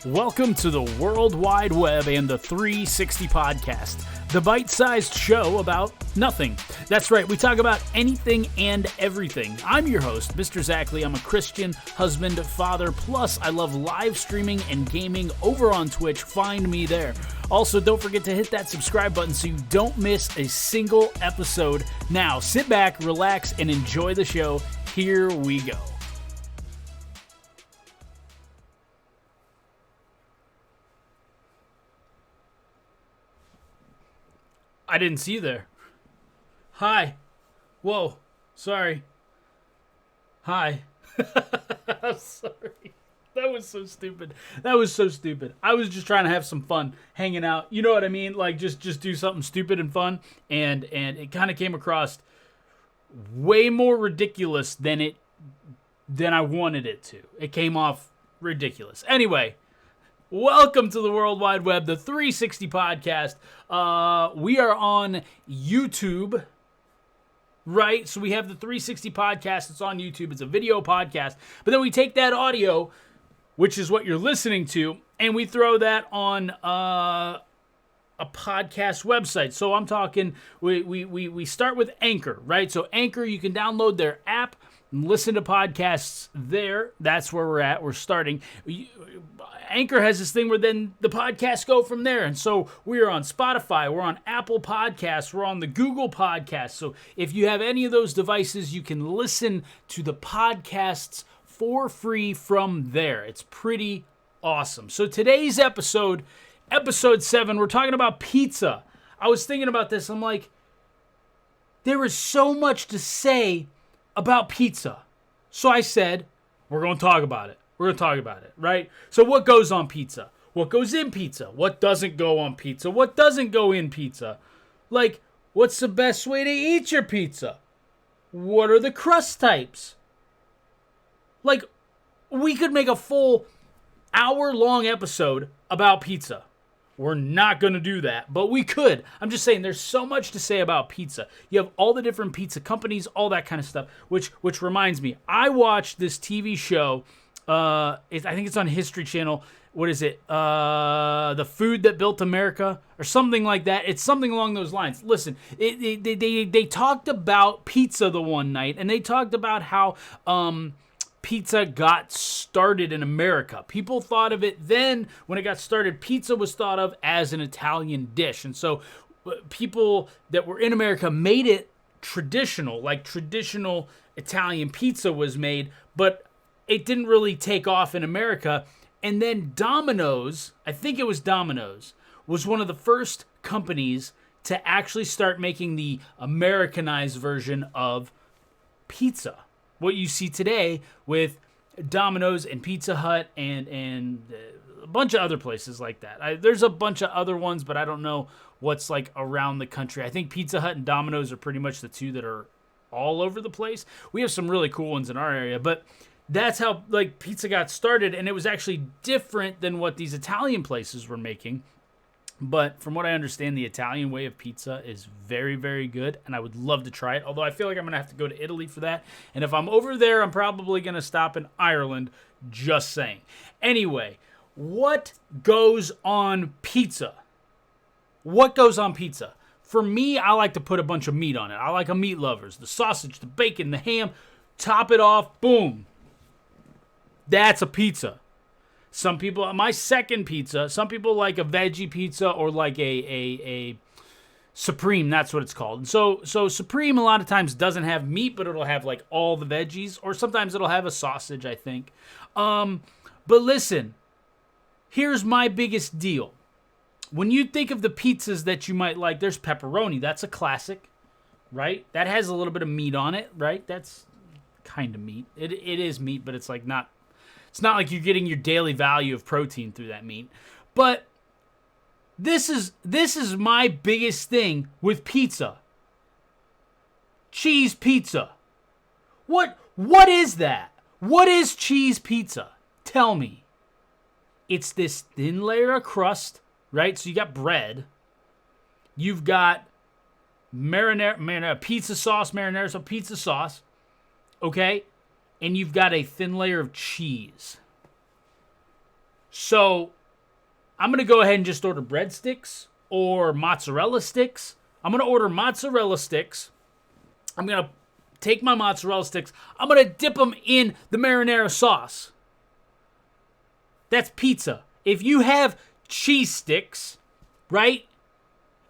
Welcome to the World Wide Web and the 360 Podcast, the bite-sized show about nothing. That's right, we talk about anything and everything. I'm your host, Mr. Zachley. I'm a Christian, husband, father, plus I love live streaming and gaming over on Twitch. Find me there. Also, don't forget to hit that subscribe button so you don't miss a single episode. Now, sit back, relax, and enjoy the show. Here we go. I didn't see you there. Hi. Whoa. Sorry. Hi. I'm sorry. That was so stupid. I was just trying to have some fun hanging out. You know what I mean? Like just do something stupid and fun. And it kind of came across way more ridiculous than I wanted it to. It came off ridiculous. Anyway, welcome to the World Wide Web, the 360 Podcast. We are on YouTube, right? So we have the 360 Podcast. It's on YouTube. It's a video podcast. But then we take that audio, which is what you're listening to, and we throw that on a podcast website. So I'm talking, we start with Anchor, right? So Anchor, you can download their app and listen to podcasts there. That's where we're at. We're starting. Anchor has this thing where then the podcasts go from there. And so we are on Spotify, we're on Apple Podcasts, we're on the Google Podcasts. So if you have any of those devices, you can listen to the podcasts for free from there. It's pretty awesome. So today's episode 7, we're talking about pizza. I was thinking about this. I'm like, there is so much to say about pizza. So I said, we're going to talk about it. We're going to talk about it, right? So what goes on pizza? What goes in pizza? What doesn't go on pizza? What doesn't go in pizza? Like, what's the best way to eat your pizza? What are the crust types? Like, we could make a full hour-long episode about pizza. We're not going to do that, but we could. I'm just saying there's so much to say about pizza. You have all the different pizza companies, all that kind of stuff, which reminds me, I watched this TV show. I think it's on History Channel. What is it? The Food That Built America or something like that. It's something along those lines. Listen, they talked about pizza the one night, and they talked about how pizza got started in America. People thought of it then, when it got started, pizza was thought of as an Italian dish. And so people that were in America made it traditional, like traditional Italian pizza was made, but it didn't really take off in America. And then Domino's, I think it was Domino's, was one of the first companies to actually start making the Americanized version of pizza. What you see today with Domino's and Pizza Hut and a bunch of other places like that. There's a bunch of other ones, but I don't know what's like around the country. I think Pizza Hut and Domino's are pretty much the two that are all over the place. We have some really cool ones in our area, but that's how like pizza got started, and it was actually different than what these Italian places were making. But from what I understand, the Italian way of pizza is very, very good, and I would love to try it, although I feel like I'm going to have to go to Italy for that. And if I'm over there, I'm probably going to stop in Ireland, just saying. Anyway, what goes on pizza? What goes on pizza? For me, I like to put a bunch of meat on it. I like a meat lovers. The sausage, the bacon, the ham, top it off, boom. That's a pizza. Some people, my second pizza, some people like a veggie pizza or like a Supreme, that's what it's called. And so Supreme a lot of times doesn't have meat, but it'll have like all the veggies, or sometimes it'll have a sausage, I think. But listen, here's my biggest deal. When you think of the pizzas that you might like, there's pepperoni. That's a classic, right? That has a little bit of meat on it, right? That's kind of meat. It is meat, but it's like not. It's not like you're getting your daily value of protein through that meat. But this is my biggest thing with pizza. Cheese pizza. What is that? What is cheese pizza? Tell me. It's this thin layer of crust, right? So you got bread. You've got pizza sauce, marinara, so pizza sauce, okay? And you've got a thin layer of cheese. So I'm going to go ahead and just order breadsticks or mozzarella sticks. I'm going to order mozzarella sticks. I'm going to take my mozzarella sticks. I'm going to dip them in the marinara sauce. That's pizza. If you have cheese sticks, right?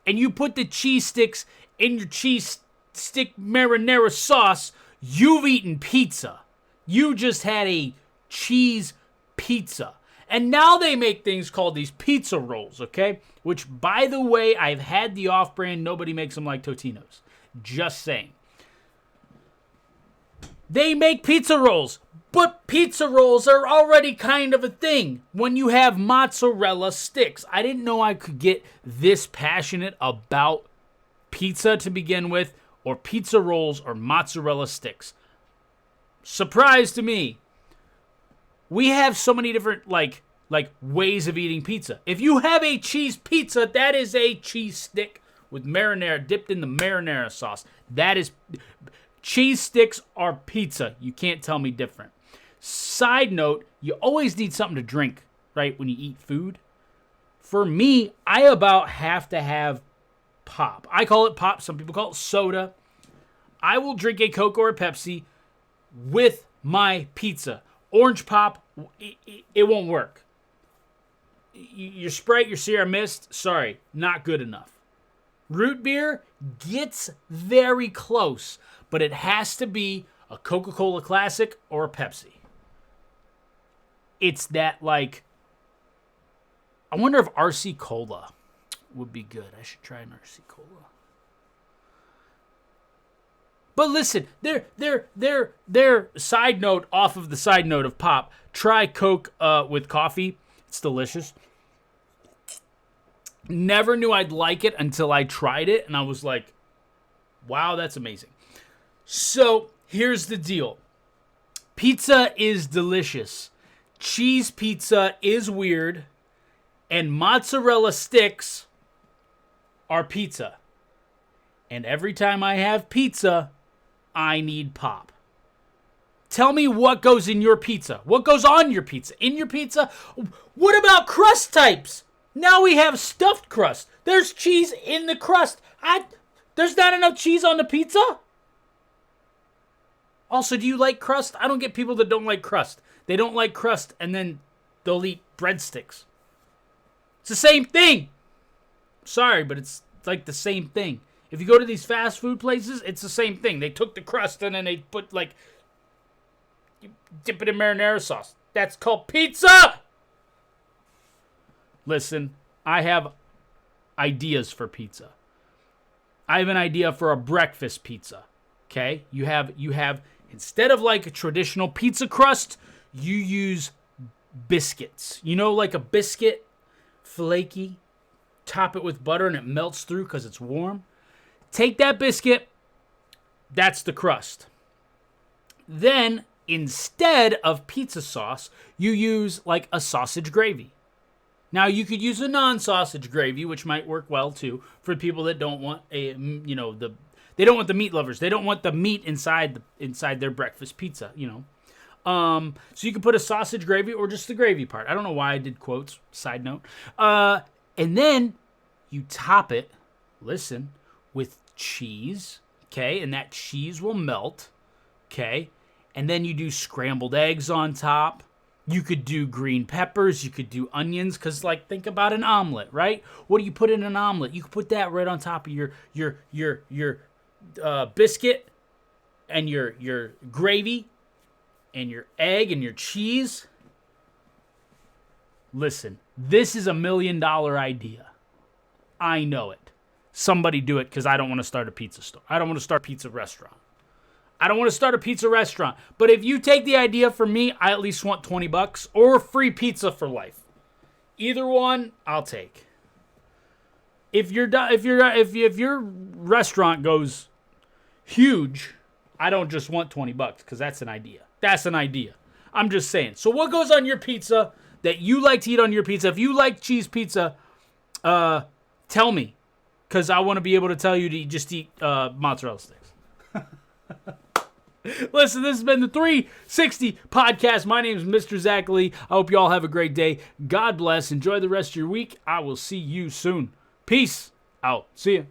And you put the cheese sticks in your cheese stick marinara sauce, you've eaten pizza. You just had a cheese pizza. And now they make things called these pizza rolls, okay? Which, by the way, I've had the off-brand. Nobody makes them like Totino's. Just saying. They make pizza rolls, but pizza rolls are already kind of a thing when you have mozzarella sticks. I didn't know I could get this passionate about pizza to begin with, or pizza rolls or mozzarella sticks. Surprise to me. We have so many different like ways of eating pizza. If you have a cheese pizza, that is a cheese stick with marinara dipped in the marinara sauce. That is cheese sticks are pizza. You can't tell me different. Side note, you always need something to drink, right, when you eat food. For me, I about have to have pop. I call it pop. Some people call it soda. I will drink a Coke or a Pepsi with my pizza. Orange pop, it won't work. Your Sprite, your Sierra Mist, sorry, not good enough. Root beer gets very close, but it has to be a Coca-Cola Classic or a Pepsi. It's that, like, I wonder if RC Cola would be good. I should try an RC Cola. But listen, their side note off of the side note of pop. Try Coke with coffee. It's delicious. Never knew I'd like it until I tried it, and I was like, wow, that's amazing. So here's the deal. Pizza is delicious. Cheese pizza is weird. And mozzarella sticks are pizza. And every time I have pizza, I need pop. Tell me what goes in your pizza. What goes on your pizza? In your pizza? What about crust types? Now we have stuffed crust. There's cheese in the crust. There's not enough cheese on the pizza? Also, do you like crust? I don't get people that don't like crust. They don't like crust and then they'll eat breadsticks. It's the same thing. Sorry, but it's like the same thing. If you go to these fast food places, it's the same thing. They took the crust and then they put, like, you dip it in marinara sauce. That's called pizza! Listen, I have ideas for pizza. I have an idea for a breakfast pizza. Okay? You have instead of like a traditional pizza crust, you use biscuits. You know, like a biscuit, flaky, top it with butter and it melts through because it's warm. Take that biscuit, that's the crust. Then, instead of pizza sauce, you use like a sausage gravy. Now, you could use a non-sausage gravy, which might work well too for people that don't want they don't want the meat lovers. They don't want the meat inside their breakfast pizza, So you can put a sausage gravy or just the gravy part. I don't know why I did quotes, side note. And then you top it, listen, with cheese, okay? And that cheese will melt, okay? And then you do scrambled eggs on top. You could do green peppers. You could do onions. Because, like, think about an omelet, right? What do you put in an omelet? You could put that right on top of your biscuit and your gravy and your egg and your cheese. Listen, this is $1 million idea. I know it. Somebody do it because I don't want to start a pizza store. I don't want to start a pizza restaurant. I don't want to start a pizza restaurant. But if you take the idea from me, I at least want $20 or free pizza for life. Either one, I'll take. If your restaurant goes huge, I don't just want $20 because that's an idea. That's an idea. I'm just saying. So what goes on your pizza that you like to eat on your pizza? If you like cheese pizza, tell me. because I want to be able to tell you to just eat mozzarella sticks. Listen, this has been the 360 podcast. My name is Mr. Zach Lee. I hope you all have a great day. God bless. Enjoy the rest of your week. I will see you soon. Peace out. See ya.